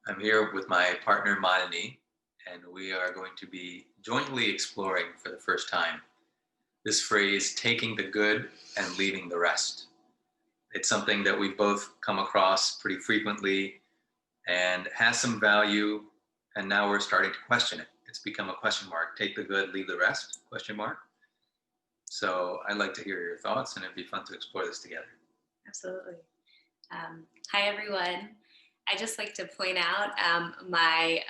I'm here with my partner Malini, and we are going to be jointly exploring for the first time this phrase, taking the good and leaving the rest. It's something that we've both come across pretty frequently and has some value, and now we're starting to question it. It's become a question mark. Take the good, leave the rest, question mark. So I'd like to hear your thoughts, and it'd be fun to explore this together. Absolutely. Hi, everyone. I just like to point out my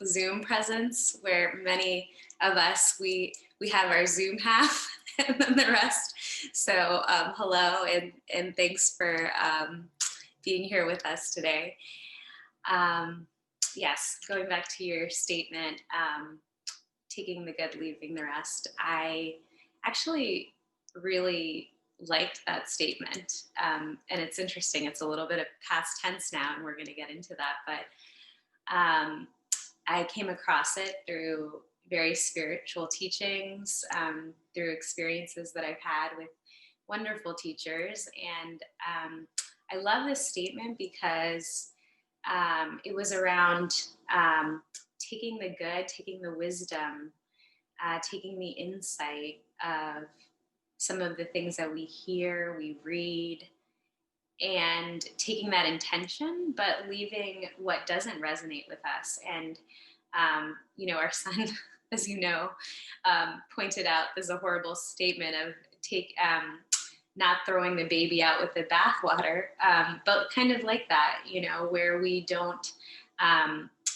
Zoom presence, where many of us we have our Zoom half and then the rest. So hello and thanks for being here with us today. Um, yes, going back to your statement, taking the good, leaving the rest. I actually really liked that statement. And it's interesting. It's a little bit of past tense now, and we're going to get into that. But I came across it through very spiritual teachings, through experiences that I've had with wonderful teachers. And I love this statement because it was around taking the good, taking the wisdom, taking the insight of some of the things that we hear, we read, and taking that intention, but leaving what doesn't resonate with us. And, our son, as you know, pointed out there's a horrible statement of not throwing the baby out with the bathwater, but kind of like that, where we don't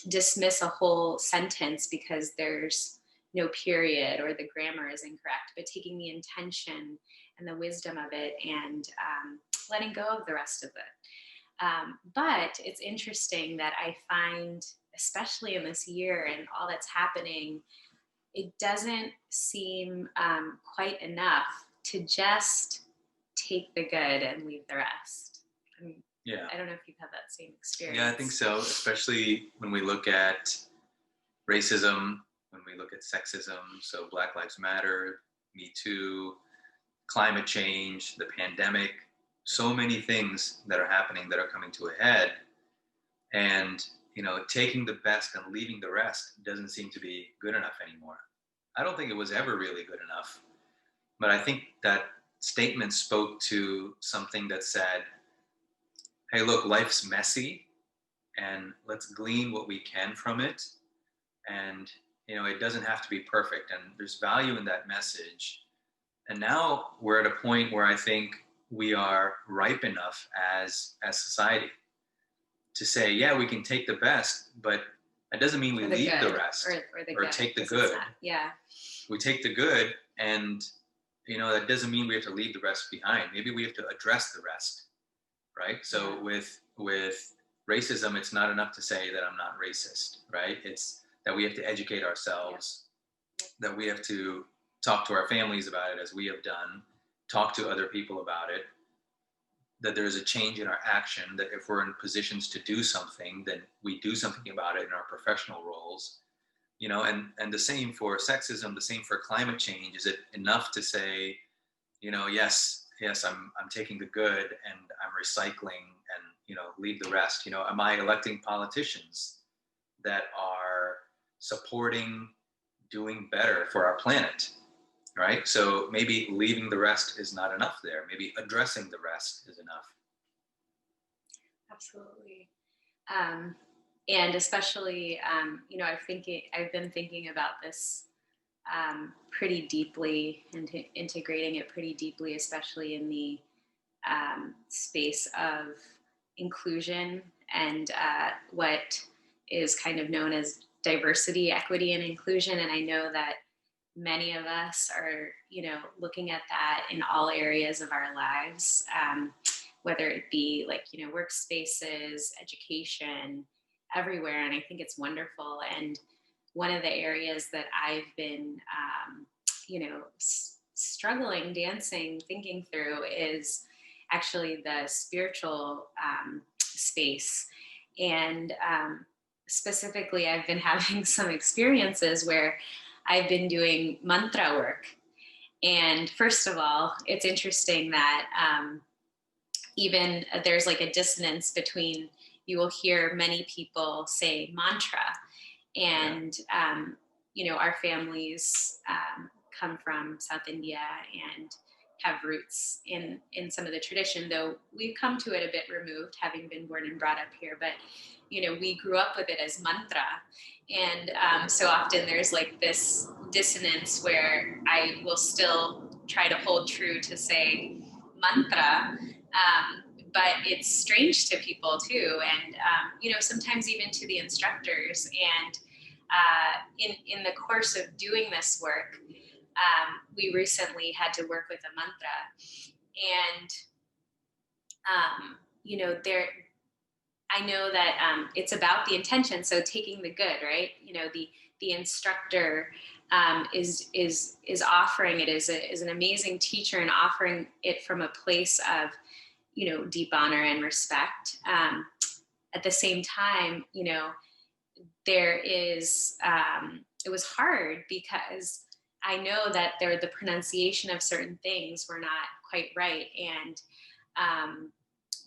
dismiss a whole sentence because there's no period or the grammar is incorrect, but taking the intention and the wisdom of it and letting go of the rest of it. But it's interesting that I find, especially in this year and all that's happening, it doesn't seem quite enough to just take the good and leave the rest. Yeah. I don't know if you've had that same experience. Yeah, I think so, especially when we look at racism, when we look at sexism, so Black Lives Matter, Me Too, climate change, the pandemic, so many things that are happening that are coming to a head. And, taking the best and leaving the rest doesn't seem to be good enough anymore. I don't think it was ever really good enough. But I think that statement spoke to something that said, hey, look, life's messy, and let's glean what we can from it. And, it doesn't have to be perfect. And there's value in that message. And now we're at a point where I think we are ripe enough as society to say, yeah, we can take the best, but that doesn't mean we leave the rest or take the good. Yeah. We take the good, and, that doesn't mean we have to leave the rest behind. Maybe we have to address the rest, right? So with racism, it's not enough to say that I'm not racist, right? It's that we have to educate ourselves, that we have to talk to our families about it as we have done, talk to other people about it, that there's a change in our action, that if we're in positions to do something, then we do something about it in our professional roles, and the same for sexism, the same for climate change. Is it enough to say, yes, I'm taking the good and I'm recycling and, leave the rest? Am I electing politicians that are supporting doing better for our planet? Right? So maybe leaving the rest is not enough there. Maybe addressing the rest is enough. Absolutely. And especially, I've been thinking about this pretty deeply and integrating it pretty deeply, especially in the space of inclusion and what is kind of known as diversity, equity, and inclusion. And I know that many of us are, looking at that in all areas of our lives, whether it be workspaces, education, everywhere. And I think it's wonderful. And one of the areas that I've been, struggling, dancing, thinking through is actually the spiritual space. And specifically, I've been having some experiences where I've been doing mantra work. And first of all, it's interesting that even there's like a dissonance between you will hear many people say mantra. And, our families come from South India and have roots in some of the tradition, though we've come to it a bit removed, having been born and brought up here. But, we grew up with it as mantra. And so often there's like this dissonance where I will still try to hold true to say mantra, but it's strange to people too. And, sometimes even to the instructors. And in the course of doing this work, we recently had to work with a mantra. And, I know that it's about the intention. So taking the good, right? The instructor is offering it as an amazing teacher and offering it from a place of, deep honor and respect. At the same time, there is, it was hard because I know that the pronunciation of certain things were not quite right. And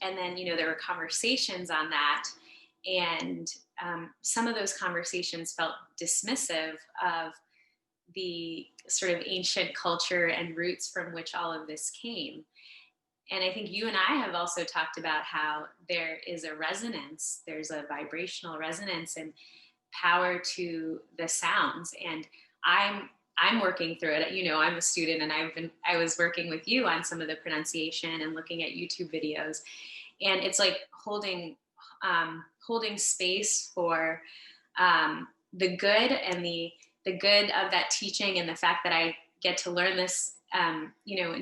then, there were conversations on that. And some of those conversations felt dismissive of the sort of ancient culture and roots from which all of this came. And I think you and I have also talked about how there is a resonance, there's a vibrational resonance and power to the sounds. And I'm working through it. I'm a student, and I was working with you on some of the pronunciation and looking at YouTube videos. And it's like holding space for the good and the good of that teaching, and the fact that I get to learn this, and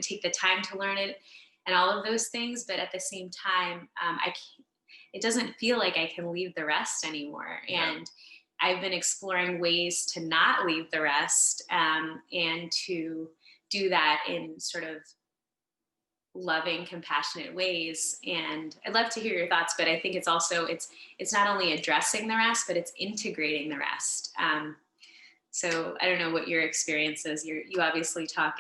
take the time to learn it, and all of those things. But at the same time, it doesn't feel like I can leave the rest anymore. Yeah. And I've been exploring ways to not leave the rest, and to do that in sort of loving, compassionate ways. And I'd love to hear your thoughts, but I think it's also, it's not only addressing the rest, but it's integrating the rest. So I don't know what your experience is. You obviously talk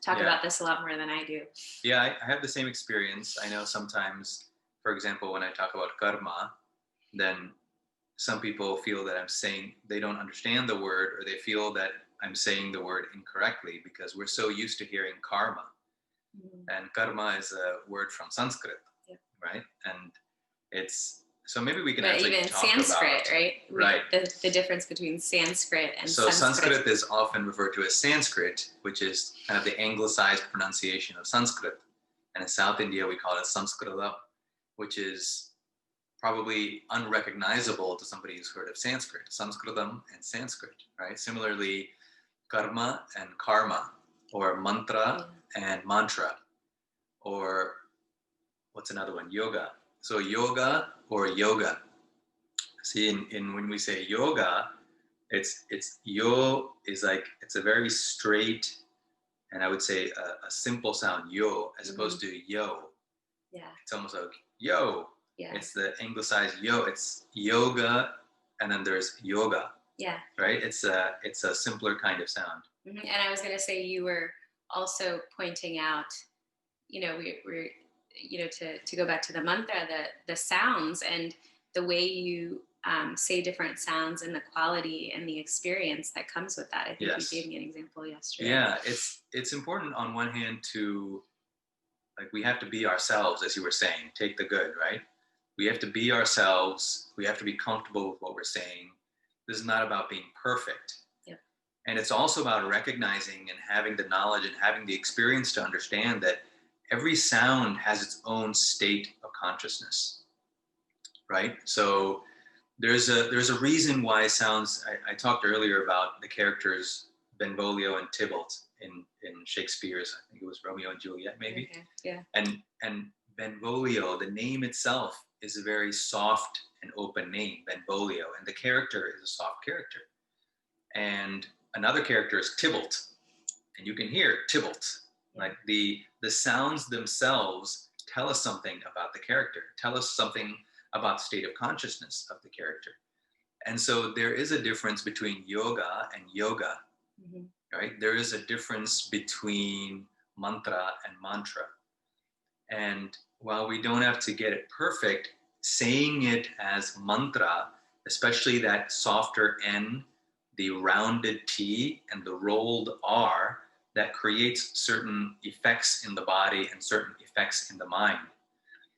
about this a lot more than I do. Yeah, I have the same experience. I know sometimes, for example, when I talk about karma, then some people feel that I'm saying, they don't understand the word, or they feel that I'm saying the word incorrectly because we're so used to hearing karma. Mm-hmm. And karma is a word from Sanskrit, right? And it's, so maybe we can actually even talk Sanskrit, about, right? Right. The difference between Sanskrit and so Sanskrit is often referred to as Sanskrit, which is kind of the anglicized pronunciation of Sanskrit. And in South India, we call it Sanskrita, which is probably unrecognizable to somebody who's heard of Sanskrit. Sanskritam and Sanskrit, right? Similarly, karma and karma, or mantra and mantra, or what's another one? Yoga. So yoga or yoga. See, in when we say yoga, it's yo is like, it's a very straight, and I would say a simple sound, yo, as opposed to yo. Yeah. It's almost like yo. Yeah. It's the anglicized yo. It's yoga, and then there's yoga. Yeah. Right? It's a simpler kind of sound. Mm-hmm. And I was going to say, you were also pointing out, we're to go back to the mantra, the sounds and the way you say different sounds and the quality and the experience that comes with that. I think you gave me an example yesterday. Yeah, it's important on one hand to, like, we have to be ourselves, as you were saying, take the good, right? We have to be ourselves. We have to be comfortable with what we're saying. This is not about being perfect. Yep. And it's also about recognizing and having the knowledge and having the experience to understand that every sound has its own state of consciousness, right? So there's a reason why sounds, I talked earlier about the characters Benvolio and Tybalt in Shakespeare's, I think it was Romeo and Juliet, maybe. Okay. Yeah. And Benvolio, the name itself is a very soft and open name, Benvolio, and the character is a soft character. And another character is Tybalt, and you can hear Tybalt. Like the sounds themselves tell us something about the character, tell us something about the state of consciousness of the character. And so there is a difference between yoga and yoga, right? There is a difference between mantra and mantra. And while we don't have to get it perfect, saying it as mantra, especially that softer N, the rounded T, and the rolled R, that creates certain effects in the body and certain effects in the mind,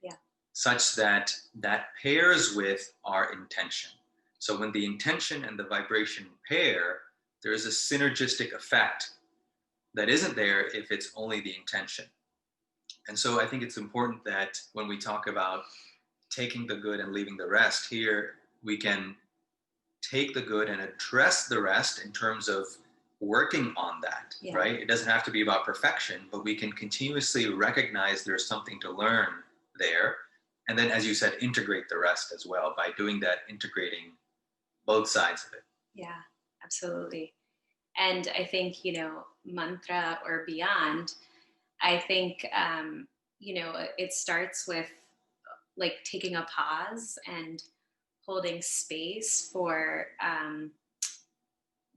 Yeah. such that that pairs with our intention. So when the intention and the vibration pair, there is a synergistic effect that isn't there if it's only the intention. And so I think it's important that when we talk about taking the good and leaving the rest, here we can take the good and address the rest in terms of working on that, Yeah. right? It doesn't have to be about perfection, but we can continuously recognize there's something to learn there. And then, as you said, integrate the rest as well by doing that, integrating both sides of it. Yeah, absolutely. And I think, mantra or beyond, I think, it starts with like taking a pause and holding space for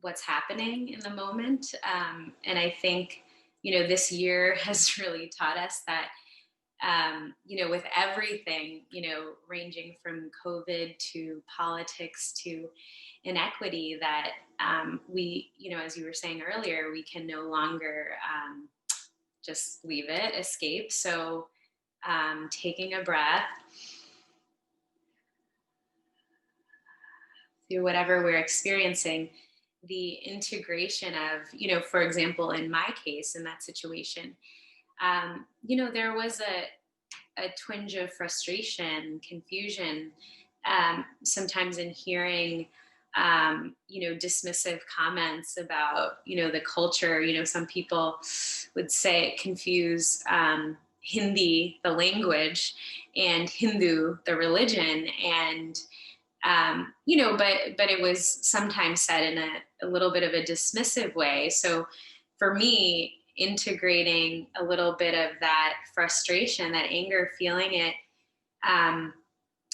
what's happening in the moment. And I think, this year has really taught us that, with everything, ranging from COVID to politics to inequity, that we, as you were saying earlier, we can no longer just leave it, escape. So taking a breath through whatever we're experiencing, the integration of, for example, in my case, in that situation, there was a twinge of frustration, confusion, sometimes in hearing, dismissive comments about, the culture. Some people would say confuse Hindi, the language, and Hindu, the religion. And, but it was sometimes said in a little bit of a dismissive way. So for me, integrating a little bit of that frustration, that anger, feeling it,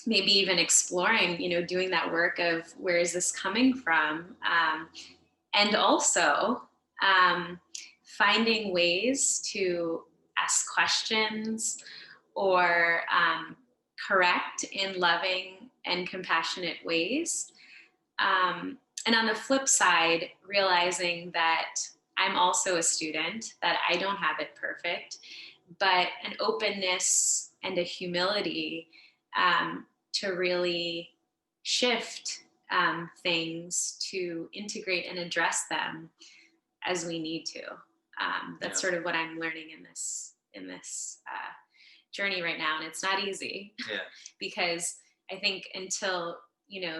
maybe even exploring, doing that work of where is this coming from? And also finding ways to ask questions or correct in loving and compassionate ways. And on the flip side, realizing that I'm also a student, that I don't have it perfect, but an openness and a humility to really shift things, to integrate and address them as we need to. That's sort of what I'm learning in this journey right now, and it's not easy. Yeah. Because I think until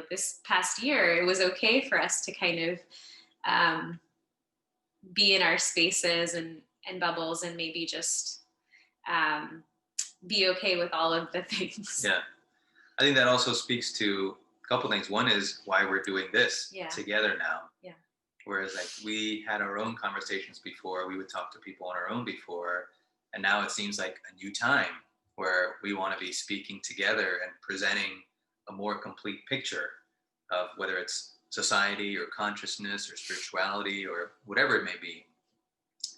this past year, it was okay for us to kind of be in our spaces and bubbles and maybe just be okay with all of the things. Yeah. I think that also speaks to a couple things. One is why we're doing this together now. Yeah. Whereas like we had our own conversations before, we would talk to people on our own before, and now it seems like a new time where we want to be speaking together and presenting a more complete picture of whether it's society or consciousness or spirituality or whatever it may be.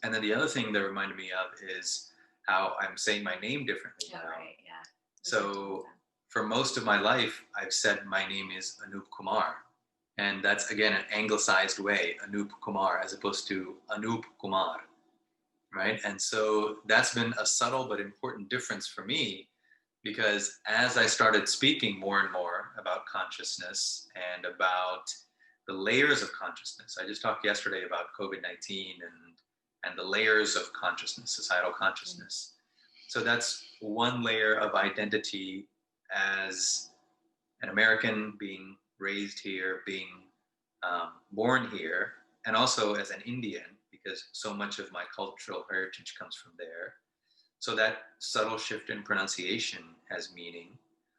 And then the other thing that reminded me of is how I'm saying my name differently now. Right, yeah. So for most of my life, I've said my name is Anup Kumar. And that's, again, an anglicized way, Anup Kumar, as opposed to Anup Kumar, right? And so that's been a subtle but important difference for me, because as I started speaking more and more about consciousness and about the layers of consciousness, I just talked yesterday about COVID-19 and the layers of consciousness, societal consciousness. So that's one layer of identity as an American, being raised here, being born here, and also as an Indian, because so much of my cultural heritage comes from there. So that subtle shift in pronunciation has meaning.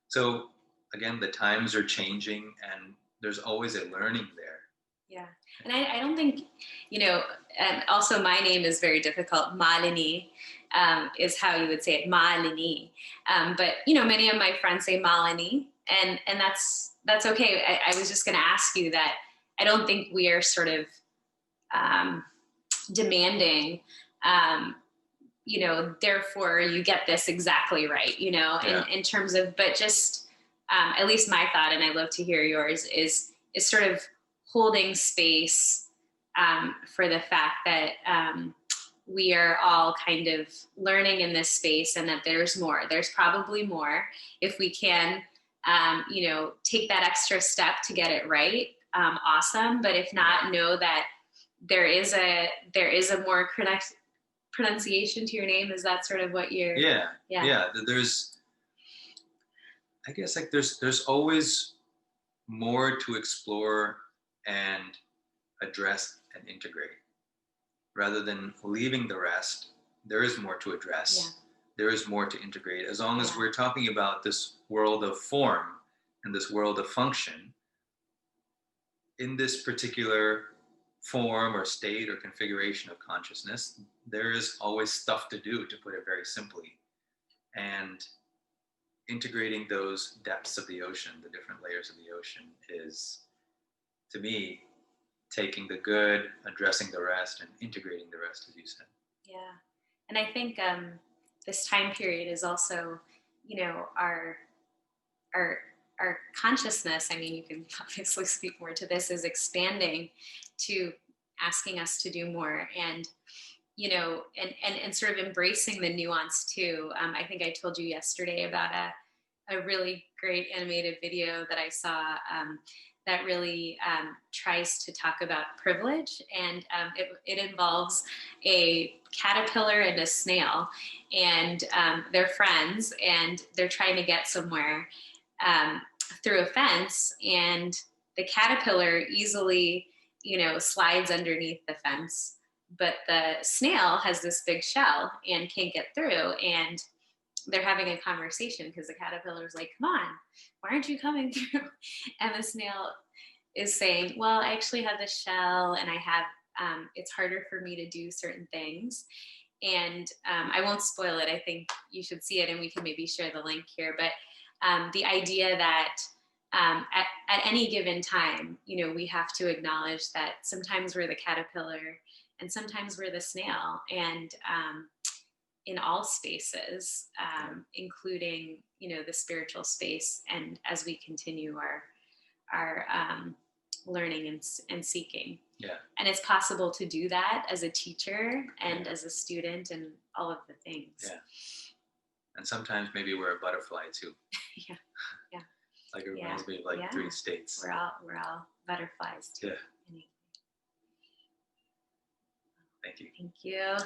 So again, the times are changing and there's always a learning there. Yeah. And I don't think, also my name is very difficult. Malini is how you would say it, Malini. But, many of my friends say Malini, and that's okay. I was just going to ask you that I don't think we are sort of demanding, therefore you get this exactly right, in terms of, but just at least my thought, and I'd love to hear yours, is sort of holding space for the fact that we are all kind of learning in this space, and that there's more. There's probably more if we can, take that extra step to get it right. Awesome, but if not, know that there is a more correct pronunciation to your name. Is that sort of what you're? Yeah. There's, I guess, like there's always more to explore and address and integrate. Rather than leaving the rest, there is more to address. Yeah. There is more to integrate. As long as we're talking about this world of form and this world of function, in this particular form or state or configuration of consciousness, there is always stuff to do, to put it very simply. And integrating those depths of the ocean, the different layers of the ocean, is, to me, taking the good, addressing the rest, and integrating the rest, as you said. Yeah. And I think this time period is also, our consciousness, I mean, you can obviously speak more to this, is expanding to asking us to do more, and and sort of embracing the nuance too. I think I told you yesterday about a really great animated video that I saw that really tries to talk about privilege, and it involves a caterpillar and a snail, and they're friends, and they're trying to get somewhere through a fence, and the caterpillar easily, slides underneath the fence, but the snail has this big shell and can't get through, and they're having a conversation because the caterpillar's like, come on, why aren't you coming through? And the snail is saying, well, I actually have this shell, and I have, it's harder for me to do certain things. And I won't spoil it. I think you should see it, and we can maybe share the link here. But the idea that at any given time, we have to acknowledge that sometimes we're the caterpillar and sometimes we're the snail, and in all spaces, including, the spiritual space, and as we continue our learning and seeking. Yeah. And it's possible to do that as a teacher and as a student and all of the things. Yeah. And sometimes maybe we're a butterfly too. Yeah. Like it reminds me of like 3 states. We're all butterflies too. Yeah. Thank you. Thank you.